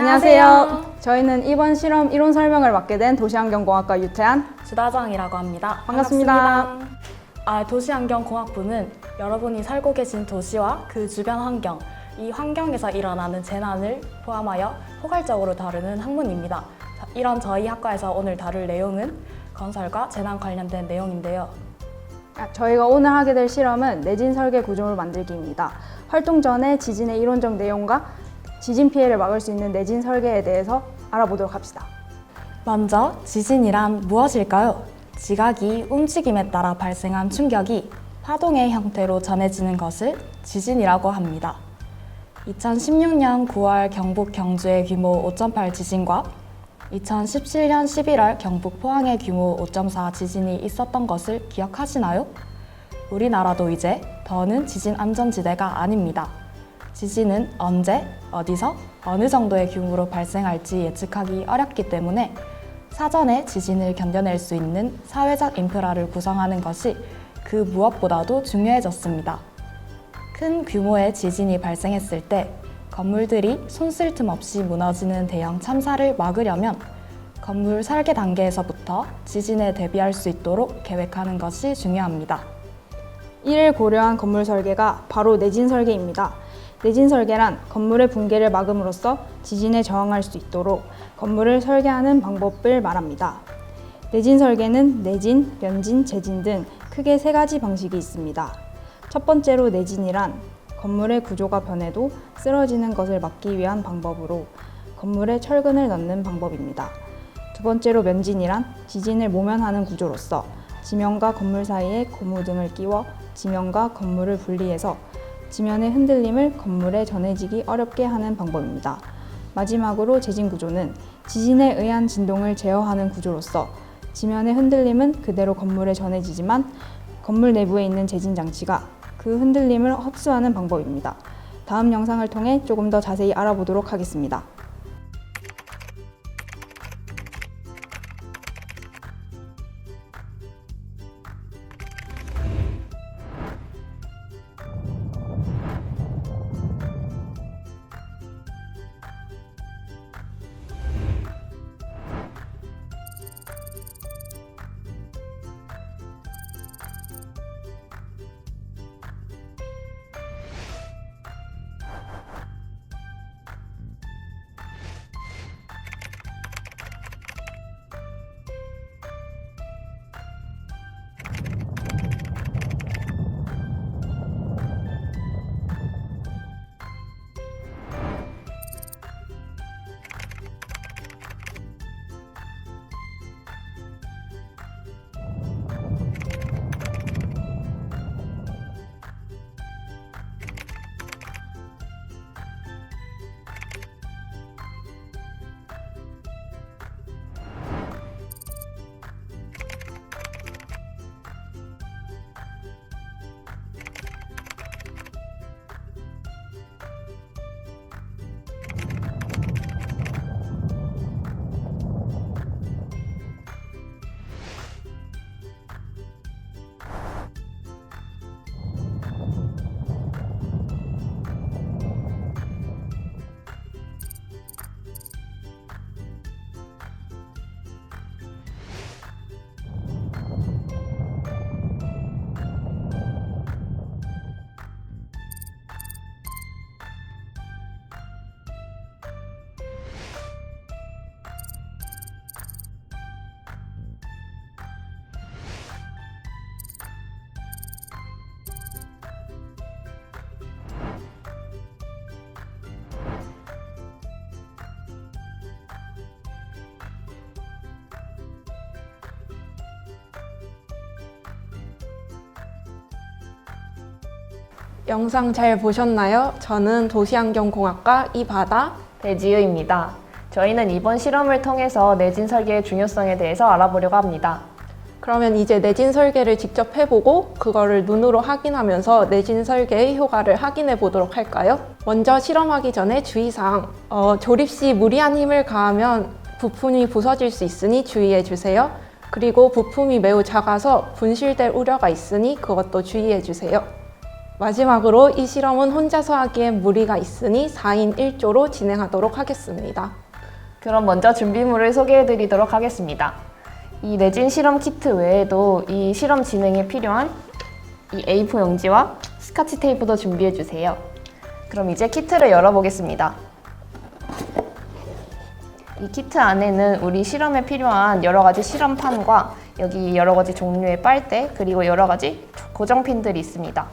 안녕하세요. 저희는 이번 실험 이론 설명을 맡게 된 도시환경공학과 유태한 주다정이라고 합니다. 반갑습니다. 도시환경공학부는 여러분이 살고 계신 도시와 그 주변 환경, 이 환경에서 일어나는 재난을 포함하여 포괄적으로 다루는 학문입니다. 이런 저희 학과에서 오늘 다룰 내용은 건설과 재난 관련된 내용인데요. 저희가 오늘 하게 될 실험은 내진 설계 구조물 만들기입니다. 활동 전에 지진의 이론적 내용과 지진 피해를 막을 수 있는 내진 설계에 대해서 알아보도록 합시다. 먼저 지진이란 무엇일까요? 지각이 움직임에 따라 발생한 충격이 파동의 형태로 전해지는 것을 지진이라고 합니다. 2016년 9월 경북 경주의 규모 5.8 지진과 2017년 11월 경북 포항의 규모 5.4 지진이 있었던 것을 기억하시나요? 우리나라도 이제 더는 지진 안전지대가 아닙니다. 지진은 언제, 어디서, 어느 정도의 규모로 발생할지 예측하기 어렵기 때문에 사전에 지진을 견뎌낼 수 있는 사회적 인프라를 구성하는 것이 그 무엇보다도 중요해졌습니다. 큰 규모의 지진이 발생했을 때 건물들이 손쓸 틈 없이 무너지는 대형 참사를 막으려면 건물 설계 단계에서부터 지진에 대비할 수 있도록 계획하는 것이 중요합니다. 이를 고려한 건물 설계가 바로 내진 설계입니다. 내진 설계란 건물의 붕괴를 막음으로써 지진에 저항할 수 있도록 건물을 설계하는 방법을 말합니다. 내진 설계는 내진, 면진, 재진 등 크게 세 가지 방식이 있습니다. 첫 번째로 내진이란 건물의 구조가 변해도 쓰러지는 것을 막기 위한 방법으로 건물에 철근을 넣는 방법입니다. 두 번째로 면진이란 지진을 모면하는 구조로서 지면과 건물 사이에 고무 등을 끼워 지면과 건물을 분리해서 지면의 흔들림을 건물에 전해지기 어렵게 하는 방법입니다. 마지막으로 재진 구조는 지진에 의한 진동을 제어하는 구조로서 지면의 흔들림은 그대로 건물에 전해지지만 건물 내부에 있는 재진 장치가 그 흔들림을 흡수하는 방법입니다. 다음 영상을 통해 조금 더 자세히 알아보도록 하겠습니다. 영상 잘 보셨나요? 저는 도시환경공학과 이바다, 배지유입니다. 저희는 이번 실험을 통해서 내진 설계의 중요성에 대해서 알아보려고 합니다. 그러면 이제 내진 설계를 직접 해보고 그거를 눈으로 확인하면서 내진 설계의 효과를 확인해 보도록 할까요? 먼저 실험하기 전에 주의사항, 조립 시 무리한 힘을 가하면 부품이 부서질 수 있으니 주의해 주세요. 그리고 부품이 매우 작아서 분실될 우려가 있으니 그것도 주의해 주세요. 마지막으로 이 실험은 혼자서 하기엔 무리가 있으니 4인 1조로 진행하도록 하겠습니다. 그럼 먼저 준비물을 소개해 드리도록 하겠습니다. 이 내진 실험 키트 외에도 이 실험 진행에 필요한 이 A4 용지와 스카치 테이프도 준비해 주세요. 그럼 이제 키트를 열어보겠습니다. 이 키트 안에는 우리 실험에 필요한 여러 가지 실험판과 여기 여러 가지 종류의 빨대 그리고 여러 가지 고정핀들이 있습니다.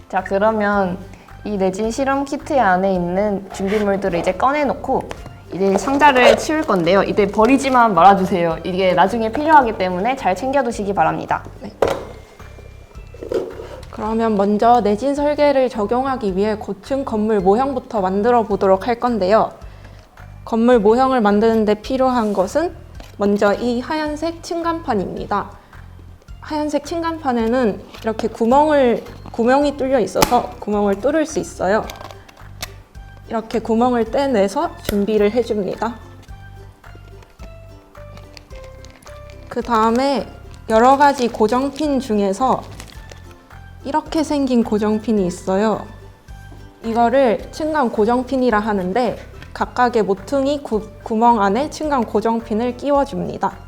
자, 그러면 이 내진 실험 키트 안에 있는 준비물들을 이제 꺼내놓고 이제 상자를 치울 건데요. 이때 버리지만 말아주세요. 이게 나중에 필요하기 때문에 잘 챙겨두시기 바랍니다. 그러면 먼저 내진 설계를 적용하기 위해 고층 건물 모형부터 만들어 보도록 할 건데요. 건물 모형을 만드는 데 필요한 것은 먼저 이 하얀색 층간판입니다. 하얀색 층간판에는 이렇게 구멍이 뚫려 있어서 구멍을 뚫을 수 있어요. 이렇게 구멍을 떼내서 준비를 해줍니다. 그 다음에 여러 가지 고정핀 중에서 이렇게 생긴 고정핀이 있어요. 이거를 층간 고정핀이라 하는데 각각의 모퉁이 구멍 안에 층간 고정핀을 끼워줍니다.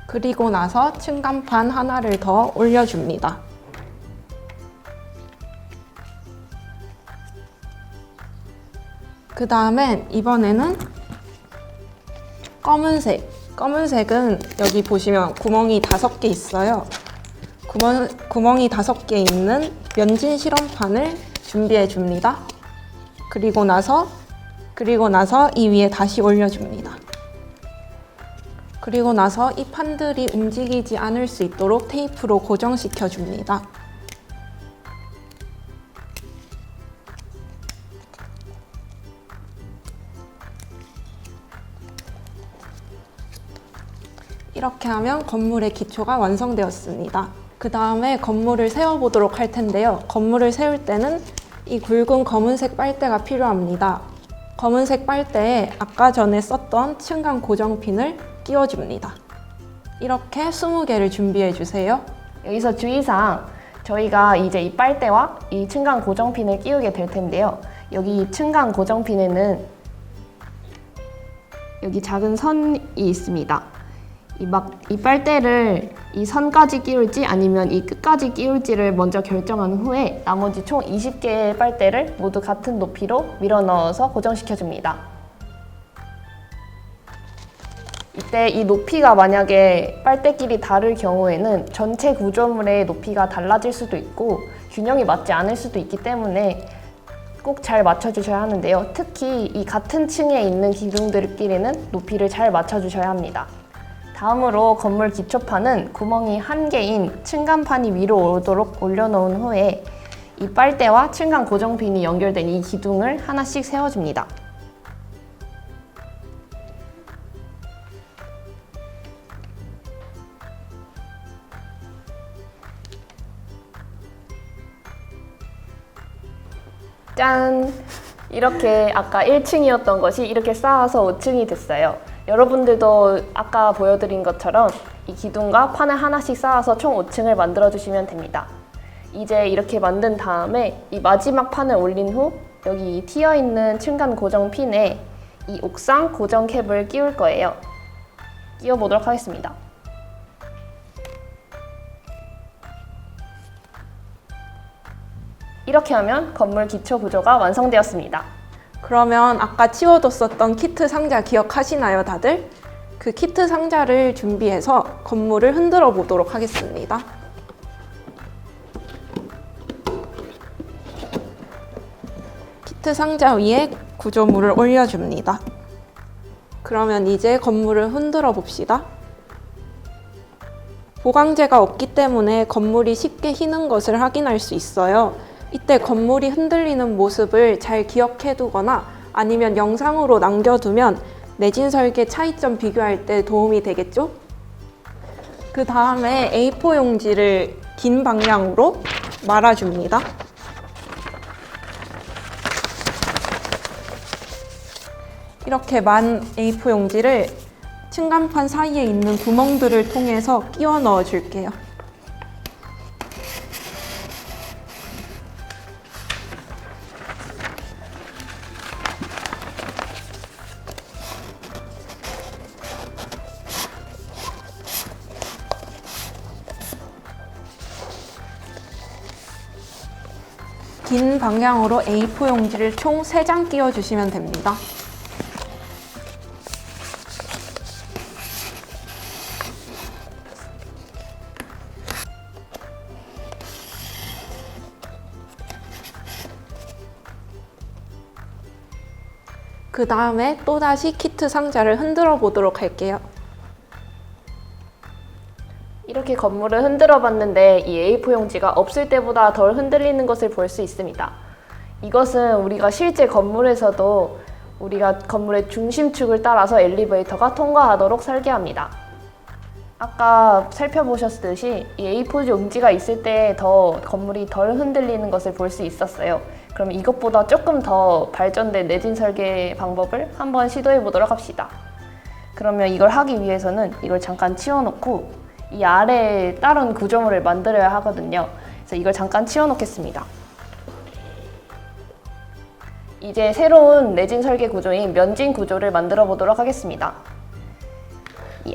그리고 나서 층간판 하나를 더 올려줍니다. 그 다음엔 이번에는 검은색은 여기 보시면 구멍이 5개 있어요. 구멍이 5개 있는 면진 실험판을 준비해 줍니다. 그리고 나서 이 위에 다시 올려줍니다. 그리고 나서 이 판들이 움직이지 않을 수 있도록 테이프로 고정시켜 줍니다. 이렇게 하면 건물의 기초가 완성되었습니다. 그 다음에 건물을 세워보도록 할 텐데요. 건물을 세울 때는 이 굵은 검은색 빨대가 필요합니다. 검은색 빨대에 아까 전에 썼던 층간 고정핀을 끼워줍니다. 이렇게 20개를 준비해 주세요. 여기서 주의사항, 저희가 이제 이 빨대와 이 층간 고정핀을 끼우게 될 텐데요. 여기 층간 고정핀에는 여기 작은 선이 있습니다. 이 빨대를 이 선까지 끼울지 아니면 이 끝까지 끼울지를 먼저 결정한 후에 나머지 총 20개의 빨대를 모두 같은 높이로 밀어 넣어서 고정시켜 줍니다. 이때 이 높이가 만약에 빨대끼리 다를 경우에는 전체 구조물의 높이가 달라질 수도 있고 균형이 맞지 않을 수도 있기 때문에 꼭 잘 맞춰주셔야 하는데요. 특히 이 같은 층에 있는 기둥들끼리는 높이를 잘 맞춰주셔야 합니다. 다음으로 건물 기초판은 구멍이 1개인 층간판이 위로 오도록 올려놓은 후에 이 빨대와 층간 고정핀이 연결된 이 기둥을 하나씩 세워줍니다. 짠! 이렇게 아까 1층이었던 것이 이렇게 쌓아서 5층이 됐어요. 여러분들도 아까 보여드린 것처럼 이 기둥과 판을 하나씩 쌓아서 총 5층을 만들어 주시면 됩니다. 이제 이렇게 만든 다음에 이 마지막 판을 올린 후 여기 튀어 있는 층간 고정 핀에 이 옥상 고정 캡을 끼울 거예요. 끼워 보도록 하겠습니다. 이렇게 하면 건물 기초 구조가 완성되었습니다. 그러면 아까 치워뒀었던 키트 상자 기억하시나요, 다들? 그 키트 상자를 준비해서 건물을 흔들어 보도록 하겠습니다. 키트 상자 위에 구조물을 올려줍니다. 그러면 이제 건물을 흔들어 봅시다. 보강제가 없기 때문에 건물이 쉽게 휘는 것을 확인할 수 있어요. 이때 건물이 흔들리는 모습을 잘 기억해 두거나 아니면 영상으로 남겨두면 내진 설계 차이점 비교할 때 도움이 되겠죠? 그 다음에 A4 용지를 긴 방향으로 말아줍니다. 이렇게 만 A4 용지를 층간판 사이에 있는 구멍들을 통해서 끼워 넣어 줄게요. 긴 방향으로 A4 용지를 총 3장 끼워 주시면 됩니다. 그 다음에 또다시 키트 상자를 흔들어 보도록 할게요. 이렇게 건물을 흔들어 봤는데 이 A4 용지가 없을 때보다 덜 흔들리는 것을 볼 수 있습니다. 이것은 우리가 실제 건물에서도 우리가 건물의 중심축을 따라서 엘리베이터가 통과하도록 설계합니다. 아까 살펴보셨듯이 이 A4 용지가 있을 때 더 건물이 덜 흔들리는 것을 볼 수 있었어요. 그럼 이것보다 조금 더 발전된 내진 설계 방법을 한번 시도해 보도록 합시다. 그러면 이걸 하기 위해서는 이걸 잠깐 치워놓고 이 아래에 다른 구조물을 만들어야 하거든요. 그래서 이걸 잠깐 치워놓겠습니다. 이제 새로운 내진 설계 구조인 면진 구조를 만들어 보도록 하겠습니다.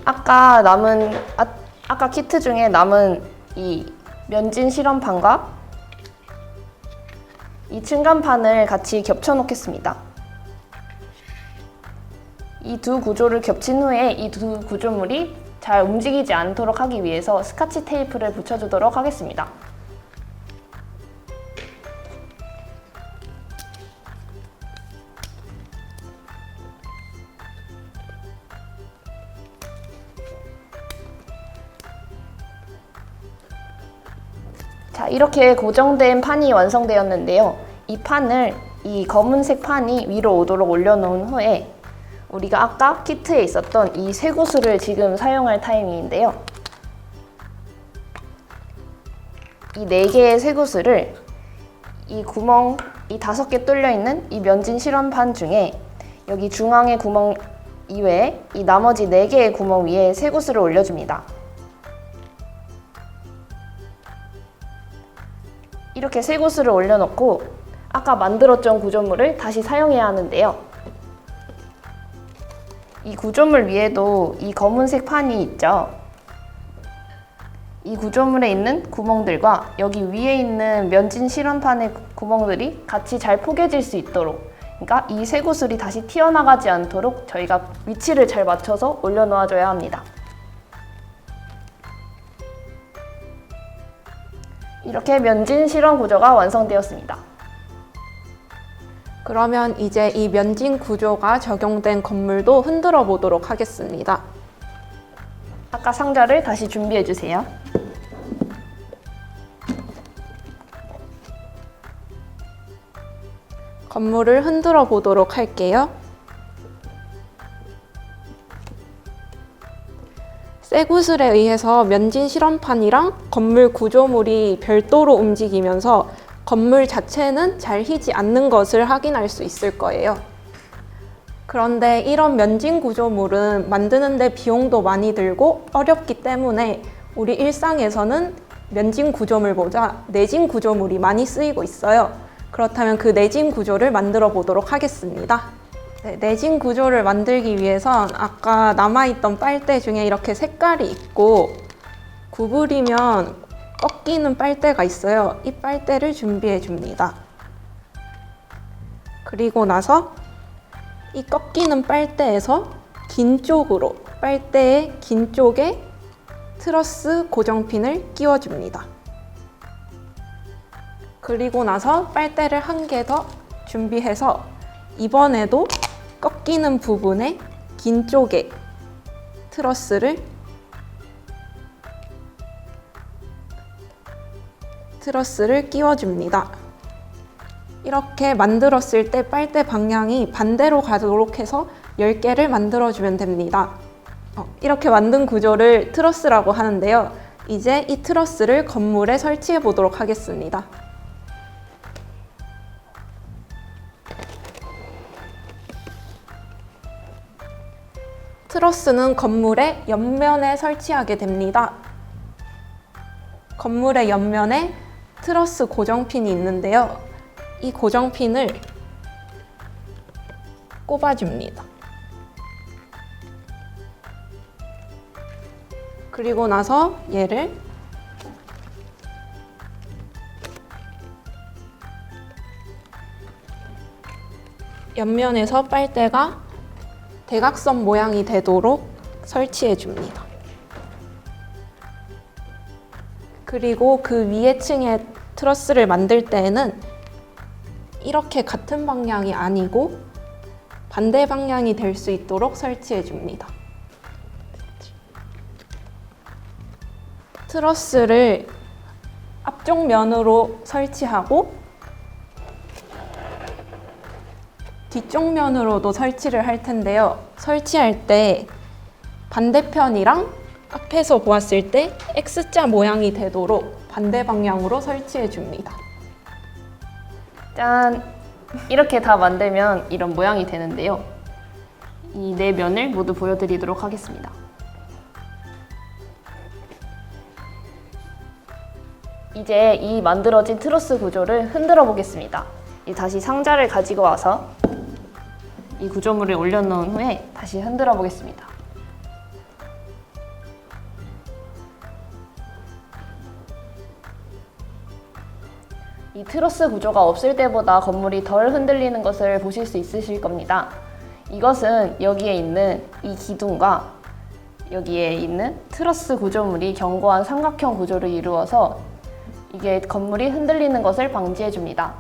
아까 키트 중에 남은 이 면진 실험판과 이 층간판을 같이 겹쳐 놓겠습니다. 이 두 구조를 겹친 후에 이 두 구조물이 잘 움직이지 않도록 하기 위해서 스카치 테이프를 붙여주도록 하겠습니다. 자, 이렇게 고정된 판이 완성되었는데요. 이 판을 이 검은색 판이 위로 오도록 올려놓은 후에 우리가 아까 키트에 있었던 이 쇠구슬을 지금 사용할 타이밍인데요. 이 4개의 쇠구슬을 이 구멍, 이 5개 뚫려있는 이 면진 실험판 중에 여기 중앙의 구멍 이외에 이 나머지 4개의 구멍 위에 쇠구슬을 올려줍니다. 이렇게 쇠구슬을 올려놓고 아까 만들었던 구조물을 다시 사용해야 하는데요. 이 구조물 위에도 이 검은색 판이 있죠. 이 구조물에 있는 구멍들과 여기 위에 있는 면진 실험판의 구멍들이 같이 잘 포개질 수 있도록, 그러니까 이 쇠구슬이 다시 튀어나가지 않도록 저희가 위치를 잘 맞춰서 올려놓아줘야 합니다. 이렇게 면진 실험 구조가 완성되었습니다. 그러면 이제 이 면진 구조가 적용된 건물도 흔들어 보도록 하겠습니다. 아까 상자를 다시 준비해 주세요. 건물을 흔들어 보도록 할게요. 쇠구슬에 의해서 면진 실험판이랑 건물 구조물이 별도로 움직이면서 건물 자체는 잘 휘지 않는 것을 확인할 수 있을 거예요. 그런데 이런 면진 구조물은 만드는데 비용도 많이 들고 어렵기 때문에 우리 일상에서는 면진 구조물보다 내진 구조물이 많이 쓰이고 있어요. 그렇다면 그 내진 구조를 만들어 보도록 하겠습니다. 네, 내진 구조를 만들기 위해선 아까 남아있던 빨대 중에 이렇게 색깔이 있고 구부리면 꺾이는 빨대가 있어요. 이 빨대를 준비해 줍니다. 그리고 나서 이 꺾이는 빨대에서 긴 쪽으로, 빨대의 긴 쪽에 트러스 고정핀을 끼워줍니다. 그리고 나서 빨대를 한 개 더 준비해서 이번에도 꺾이는 부분에 긴 쪽에 트러스를 끼워줍니다. 이렇게 만들었을 때 빨대 방향이 반대로 가도록 해서 10개를 만들어주면 됩니다. 이렇게 만든 구조를 트러스라고 하는데요. 이제 이 트러스를 건물에 설치해 보도록 하겠습니다. 트러스는 건물의 옆면에 설치하게 됩니다. 건물의 옆면에 트러스 고정핀이 있는데요. 이 고정핀을 꼽아줍니다. 그리고 나서 얘를 옆면에서 빨대가 대각선 모양이 되도록 설치해 줍니다. 그리고 그 위에 층에 트러스를 만들 때에는 이렇게 같은 방향이 아니고 반대 방향이 될 수 있도록 설치해 줍니다. 트러스를 앞쪽 면으로 설치하고 뒤쪽 면으로도 설치를 할 텐데요. 설치할 때 반대편이랑 앞에서 보았을 때 X자 모양이 되도록 반대 방향으로 설치해 줍니다. 짠! 이렇게 다 만들면 이런 모양이 되는데요. 이 네 면을 모두 보여드리도록 하겠습니다. 이제 이 만들어진 트러스 구조를 흔들어 보겠습니다. 다시 상자를 가지고 와서 이 구조물을 올려놓은 후에 다시 흔들어 보겠습니다. 이 트러스 구조가 없을 때보다 건물이 덜 흔들리는 것을 보실 수 있으실 겁니다. 이것은 여기에 있는 이 기둥과 여기에 있는 트러스 구조물이 견고한 삼각형 구조를 이루어서 이게 건물이 흔들리는 것을 방지해 줍니다.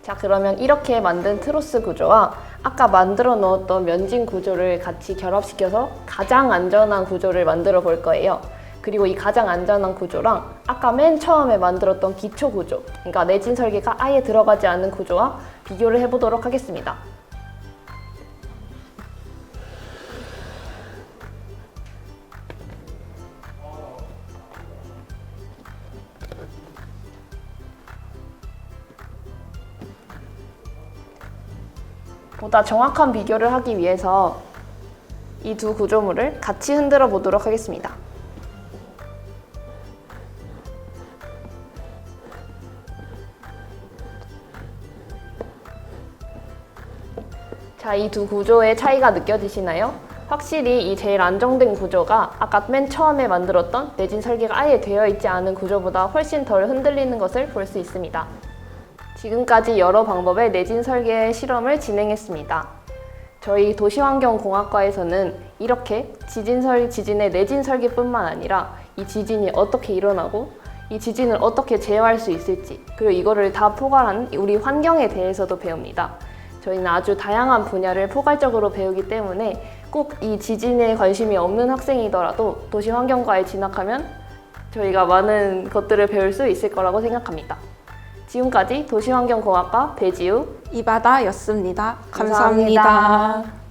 자, 그러면 이렇게 만든 트러스 구조와 아까 만들어 놓았던 면진 구조를 같이 결합시켜서 가장 안전한 구조를 만들어 볼 거예요. 그리고 이 가장 안전한 구조랑 아까 맨 처음에 만들었던 기초 구조, 그러니까 내진 설계가 아예 들어가지 않은 구조와 비교를 해보도록 하겠습니다. 보다 정확한 비교를 하기 위해서 이 두 구조물을 같이 흔들어 보도록 하겠습니다. 자, 이 두 구조의 차이가 느껴지시나요? 확실히 이 제일 안정된 구조가 아까 맨 처음에 만들었던 내진 설계가 아예 되어 있지 않은 구조보다 훨씬 덜 흔들리는 것을 볼 수 있습니다. 지금까지 여러 방법의 내진 설계 실험을 진행했습니다. 저희 도시환경공학과에서는 이렇게 지진의 내진 설계뿐만 아니라 이 지진이 어떻게 일어나고 이 지진을 어떻게 제어할 수 있을지, 그리고 이거를 다 포괄한 우리 환경에 대해서도 배웁니다. 저희는 아주 다양한 분야를 포괄적으로 배우기 때문에 꼭 이 지진에 관심이 없는 학생이더라도 도시환경과에 진학하면 저희가 많은 것들을 배울 수 있을 거라고 생각합니다. 지금까지 도시환경공학과 배지우, 이바다였습니다. 감사합니다. 감사합니다.